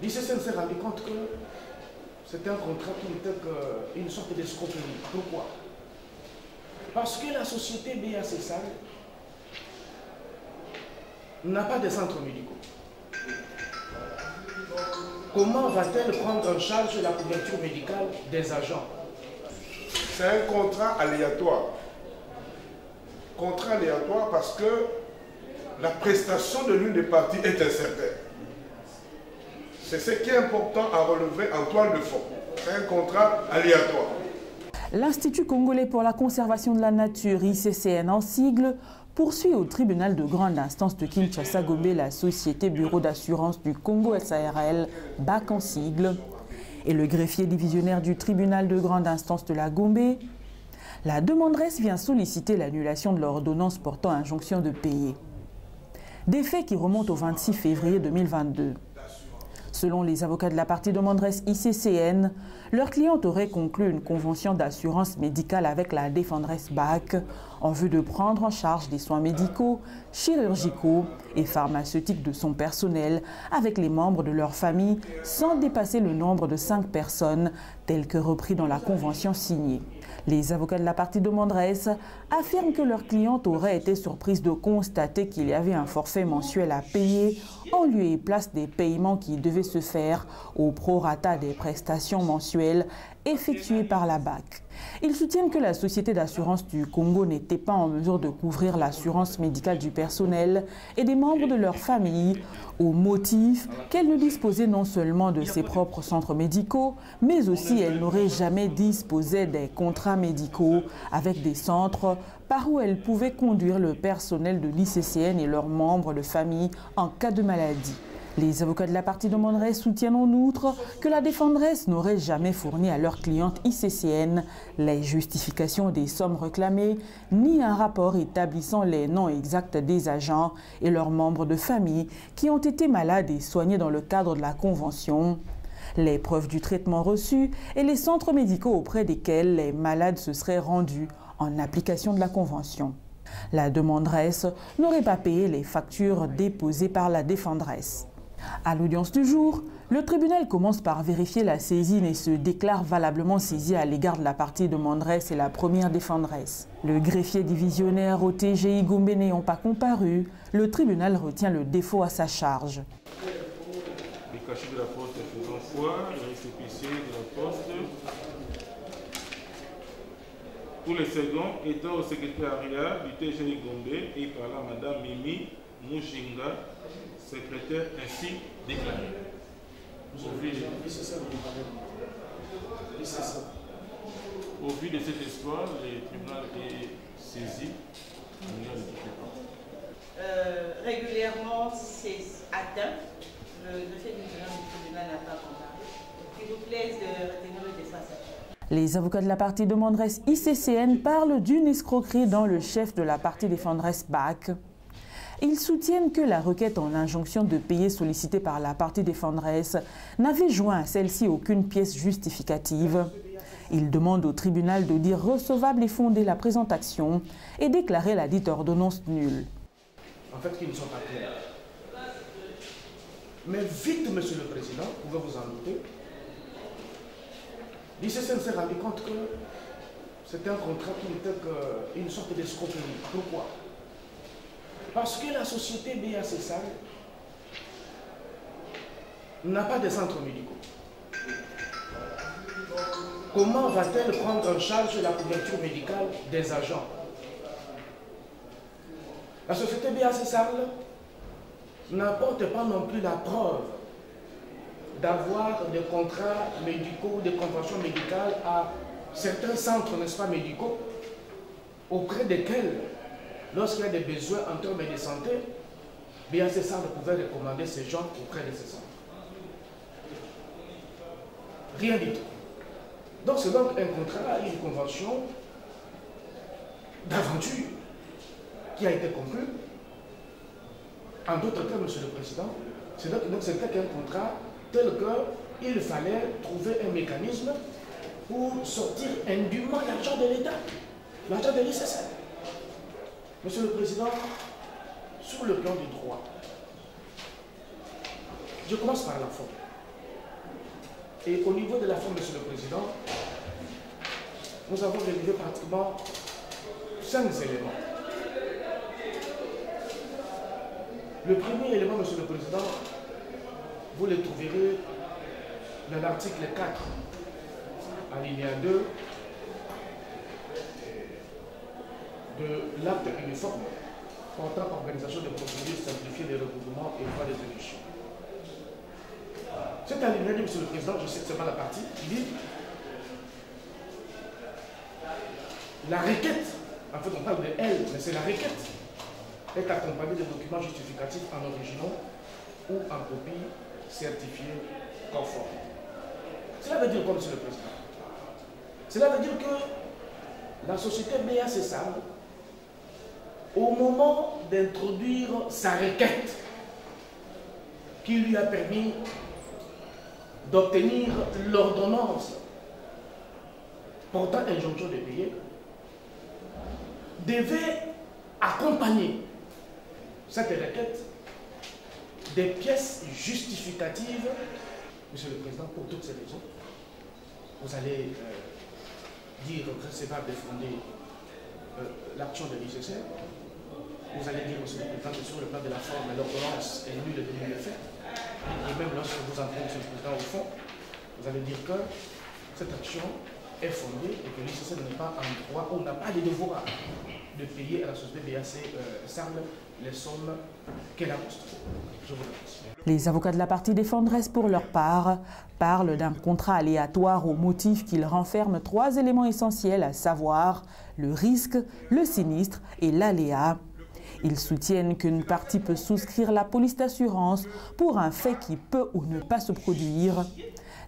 L'ICCN s'est rendu compte que c'était un contrat qui n'était qu'une sorte d'escroquerie. Pourquoi? Parce que la société BACSAL n'a pas de centres médicaux. Comment va-t-elle prendre en charge la couverture médicale des agents? C'est un contrat aléatoire. Contrat aléatoire parce que la prestation de l'une des parties est incertaine. C'est ce qui est important à relever en toile de fond. C'est un contrat aléatoire. L'Institut congolais pour la conservation de la nature, ICCN en sigle, poursuit au tribunal de grande instance de Kinshasa-Gombe la société Bureau d'assurance du Congo SARL, BAC en sigle, et le greffier divisionnaire du tribunal de grande instance de la Gombe. La demanderesse vient solliciter l'annulation de l'ordonnance portant injonction de payer. Des faits qui remontent au 26 février 2022. Selon les avocats de la partie demanderesse ICCN, leur cliente aurait conclu une convention d'assurance médicale avec la défenderesse BAC en vue de prendre en charge des soins médicaux, chirurgicaux et pharmaceutiques de son personnel avec les membres de leur famille sans dépasser le nombre de 5 personnes tel que repris dans la convention signée. Les avocats de la partie demanderesse affirment que leur cliente aurait été surprise de constater qu'il y avait un forfait mensuel à payer en lieu et place des paiements qui devaient se faire au prorata des prestations mensuelles effectuées par la BAC. Ils soutiennent que la Société d'assurance du Congo n'était pas en mesure de couvrir l'assurance médicale du personnel et des membres de leur famille au motif qu'elle ne disposait non seulement de ses propres centres médicaux, mais aussi elle n'aurait jamais disposé des contrats médicaux avec des centres par où elle pouvait conduire le personnel de l'ICCN et leurs membres de famille en cas de maladie. Les avocats de la partie demanderesse soutiennent en outre que la défenderesse n'aurait jamais fourni à leur cliente ICCN les justifications des sommes réclamées, ni un rapport établissant les noms exacts des agents et leurs membres de famille qui ont été malades et soignés dans le cadre de la convention, les preuves du traitement reçu et les centres médicaux auprès desquels les malades se seraient rendus en application de la convention. La demanderesse n'aurait pas payé les factures déposées par la défenderesse. À l'audience du jour, le tribunal commence par vérifier la saisine et se déclare valablement saisi à l'égard de la partie demanderesse et la première défenderesse. Le greffier divisionnaire au TGI Gombe n'ayant pas comparu, le tribunal retient le défaut à sa charge. Les cachets de la poste faisant foi, les récépissés de la poste. Pour les seconds, étant au secrétariat du TGI Gombe et par là Madame Mimi Mushinga, secrétaire ainsi déclaré. Au vu de cet espoir, le tribunal est saisi. Régulièrement, c'est atteint. Le fait du tribunal n'a pas comparé. S'il vous plaît, de retenir le défense. Les avocats de la partie demanderesse ICCN parlent d'une escroquerie dans le chef de la partie défenderesse BAC. Ils soutiennent que la requête en injonction de payer sollicitée par la partie défenderesse n'avait joint à celle-ci aucune pièce justificative. Ils demandent au tribunal de dire recevable et fonder la présente action et déclarer la dite ordonnance nulle. En fait, qui ne sont pas clairs. Mais vite, Monsieur le Président, vous pouvez vous en douter, l'ICCN s'est rendu compte que c'était un contrat qui n'était qu'une sorte d'escroquerie. Pourquoi? Parce que la société BACSAL n'a pas de centres médicaux. Comment va-t-elle prendre en charge la couverture médicale des agents? La société BACSAL n'apporte pas non plus la preuve d'avoir des contrats médicaux, des conventions médicales à certains centres, n'est-ce pas, médicaux, auprès desquels, lorsqu'il y a des besoins en termes de santé, BACSAL pouvait recommander ces gens auprès de ces centres. Rien du tout. Donc c'est donc un contrat, une convention d'aventure qui a été conclue. En d'autres termes, Monsieur le Président, c'était un contrat tel qu'il fallait trouver un mécanisme pour sortir indûment l'argent de l'État, l'argent de l'ICCN. Monsieur le Président, sur le plan du droit, je commence par la forme. Et au niveau de la forme, Monsieur le Président, nous avons relevé pratiquement 5 éléments. Le premier élément, Monsieur le Président, vous le trouverez dans l'article 4, alinéa 2 de l'acte uniforme portant organisation de procédures simplifiées des recouvrements et voies d'exécution. Cet alinéa dit, Monsieur le Président, je cite seulement la partie, qui dit la requête, en fait on parle de elle, mais c'est la requête, est accompagnée de documents justificatifs en originaux ou en copie certifiée conforme. Cela veut dire quoi, Monsieur le Président? Cela veut dire que la société BAC SARL, au moment d'introduire sa requête qui lui a permis d'obtenir l'ordonnance portant injonction de payer, devait accompagner cette requête des pièces justificatives. Monsieur le Président, pour toutes ces raisons, vous allez dire recevable et fonder l'action de l'ICC. Vous allez dire, Monsieur le Président, que sur le plan de la forme, l'ordonnance est nulle et de fait. Et même lorsque vous entrez, Monsieur le Président, au fond, vous allez dire que cette action est fondée et que l'ICC n'est pas en droit ou n'a pas le devoir de payer à la société BAC SARL les sommes qu'elle a constituées. Je vous remercie. Les avocats de la partie défenderesse, pour leur part, parlent d'un contrat aléatoire au motif qu'il renferme 3 éléments essentiels, à savoir le risque, le sinistre et l'aléa. Ils soutiennent qu'une partie peut souscrire la police d'assurance pour un fait qui peut ou ne pas se produire.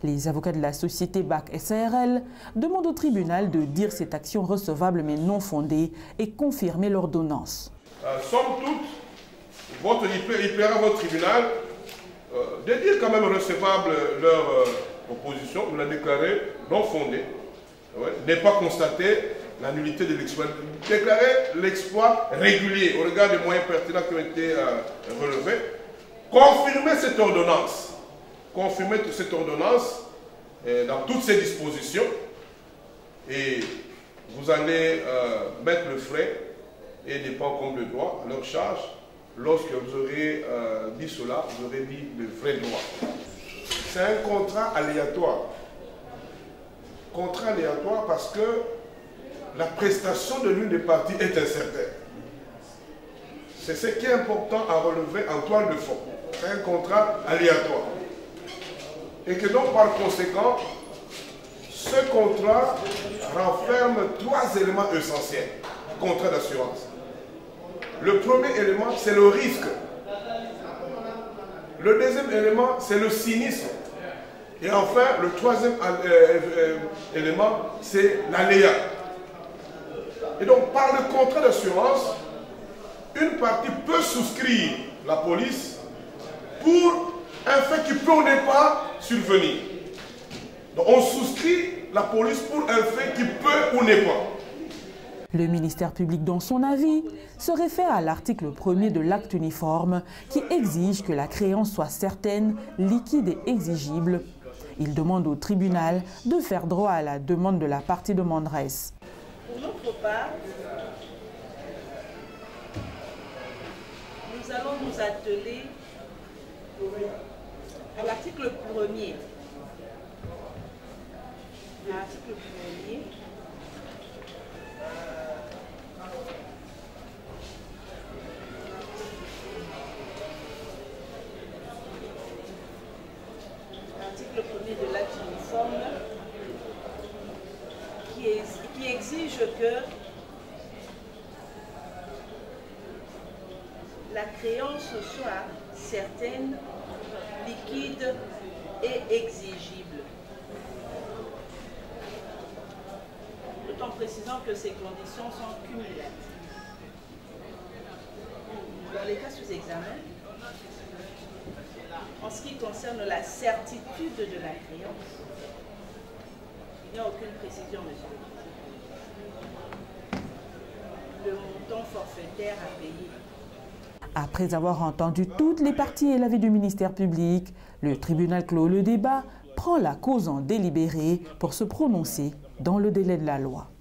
Les avocats de la société BAC SARL demandent au tribunal de dire cette action recevable mais non fondée et confirmer l'ordonnance. Somme toute, il plaira à votre tribunal de dire quand même recevable leur opposition, de la déclarer non fondée, n'est pas constaté la nullité de l'exploit, déclarer l'exploit régulier au regard des moyens pertinents qui ont été relevés, confirmer cette ordonnance dans toutes ses dispositions, et vous allez mettre le frais et dépend comme le droit à leur charge. Lorsque vous aurez dit cela, vous aurez dit le vrai droit. C'est un contrat aléatoire. Contrat aléatoire parce que la prestation de l'une des parties est incertaine. C'est ce qui est important à relever en toile de fond. C'est un contrat aléatoire. Et que donc, par conséquent, ce contrat renferme 3 éléments essentiels du contrat d'assurance. Le premier élément, c'est le risque. Le deuxième élément, c'est le sinistre. Et enfin, le troisième élément, c'est l'aléa. Et donc, par le contrat d'assurance, une partie peut souscrire la police pour un fait qui peut ou n'est pas survenir. Donc, on souscrit la police pour un fait qui peut ou n'est pas. Le ministère public, dans son avis, se réfère à l'article 1er de l'acte uniforme qui exige que la créance soit certaine, liquide et exigible. Il demande au tribunal de faire droit à la demande de la partie demanderesse. Pour notre part, nous allons nous atteler à l'article 1er. L'article 1er. L'article 1er de l'acte uniforme qui exige que la créance soit certaine, liquide et exigible. Tout en précisant que ces conditions sont cumulatives. Dans les cas sous examen, en ce qui concerne la certitude de la créance, il n'y a aucune précision, monsieur. Le montant forfaitaire à payer. Après avoir entendu toutes les parties et l'avis du ministère public, le tribunal clôt le débat prend la cause en délibéré pour se prononcer dans le délai de la loi.